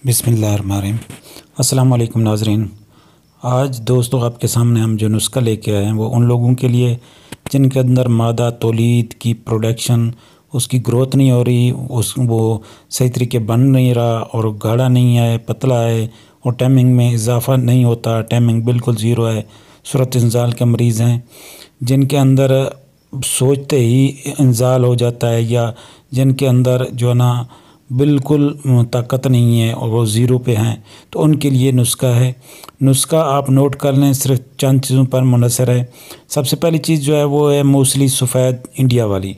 बिस्मिल्लाहिर्रहमानिर्रहीम। अस्सलाम वालेकुम नाज़रीन। आज दोस्तों आपके सामने हम जो नुस्खा लेके आए हैं वो उन लोगों के लिए जिनके अंदर मादा तौलीद की प्रोडक्शन उसकी ग्रोथ नहीं हो रही, वो सही तरीके बन नहीं रहा और गाढ़ा नहीं है, पतला है और टाइमिंग में इजाफा नहीं होता, टाइमिंग बिल्कुल ज़ीरो है। सूरत इंजाल के मरीज़ हैं जिनके अंदर सोचते ही इंजाल हो जाता है, या जिनके अंदर जो है ना बिल्कुल ताकत नहीं है और वो ज़ीरो पे हैं, तो उनके लिए नुस्खा है। नुस्खा आप नोट कर लें, सिर्फ चंद चीज़ों पर मुनहसर है। सबसे पहली चीज़ जो है वो है मूसली सफ़ेद इंडिया वाली।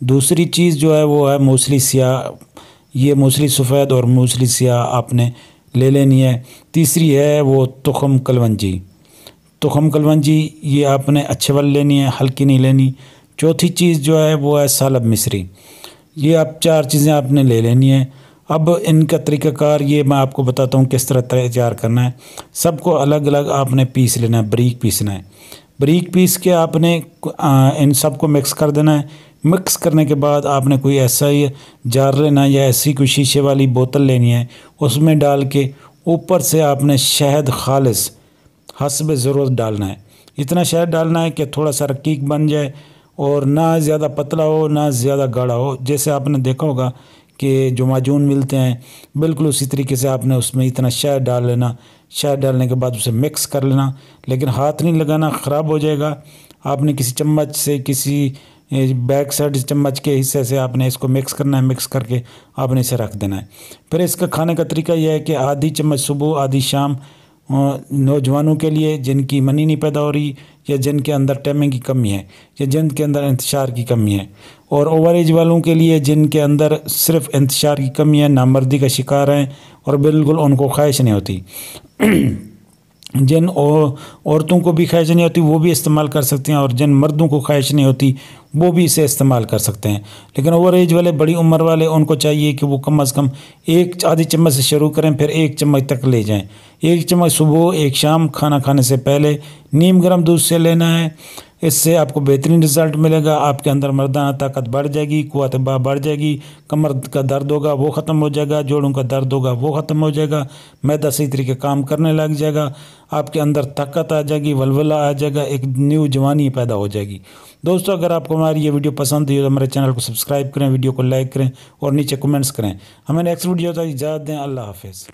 दूसरी चीज़ जो है वो है मूसली स्याह। ये मूसली सफ़ेद और मूसली स्याह आपने ले लेनी है। तीसरी है वो तुखम कलवंजी। तुखम कलवंजी ये आपने अच्छे वाली लेनी है, हल्की नहीं लेनी। चौथी चीज़ जो है वो है सालब मिस्री। ये आप चार चीज़ें आपने ले लेनी है। अब इनका तरीक़ाकार ये मैं आपको बताता हूँ किस तरह तैयार करना है। सबको अलग अलग आपने पीस लेना है, बारीक पीसना है। बारीक पीस के आपने इन सबको मिक्स कर देना है। मिक्स करने के बाद आपने कोई ऐसा ही जार लेना है या ऐसी कोई शीशे वाली बोतल लेनी है, उसमें डाल के ऊपर से आपने शहद खालिस हस्ब ज़रूरत डालना है। इतना शहद डालना है कि थोड़ा सा रकीक बन जाए और ना ज़्यादा पतला हो ना ज़्यादा गाढ़ा हो। जैसे आपने देखा होगा कि जो माजून मिलते हैं बिल्कुल उसी तरीके से आपने उसमें इतना शहद डाल लेना। शहद डालने के बाद उसे मिक्स कर लेना, लेकिन हाथ नहीं लगाना, ख़राब हो जाएगा। आपने किसी चम्मच से, किसी बैक साइड चम्मच के हिस्से से आपने इसको मिक्स करना है। मिक्स करके आपने इसे रख देना है। फिर इसका खाने का तरीका यह है कि आधी चम्मच सुबह आधी शाम नौजवानों के लिए जिनकी मनी नहीं पैदा हो रही, या जिनके अंदर टाइमिंग की कमी है, या जिनके अंदर इंतशार की कमी है, और ओवर एज वालों के लिए जिनके अंदर सिर्फ इंतशार की कमी है, नामर्दी का शिकार हैं और बिल्कुल उनको ख्वाहिश नहीं होती। जिन औरतों को भी ख्वाहिश नहीं होती वो भी इस्तेमाल कर सकते हैं, और जिन मर्दों को ख्वाहिश नहीं होती वो भी इसे इस्तेमाल कर सकते हैं। लेकिन ओवर एज वाले, बड़ी उम्र वाले, उनको चाहिए कि वो कम से कम एक आधी चम्मच से शुरू करें, फिर एक चम्मच तक ले जाएं। एक चम्मच सुबह, एक शाम खाना खाने से पहले नीम गर्म दूध से लेना है। इससे आपको बेहतरीन रिज़ल्ट मिलेगा। आपके अंदर मर्दाना ताकत बढ़ जाएगी, क़ुव्वत बढ़ जाएगी, कमर का दर्द होगा वो ख़त्म हो जाएगा, जोड़ों का दर्द होगा वो ख़त्म हो जाएगा, मैदा सही तरीके काम करने लग जाएगा, आपके अंदर ताकत आ जाएगी, वलवला आ जाएगा, एक न्यू जवानी पैदा हो जाएगी। दोस्तों, अगर आपको हमारी ये वीडियो पसंद आई तो हमारे चैनल को सब्सक्राइब करें, वीडियो को लाइक करें और नीचे कमेंट्स करें। हमें नेक्स्ट वीडियो तक इजाज़त दें। अल्लाह हाफ़िज़।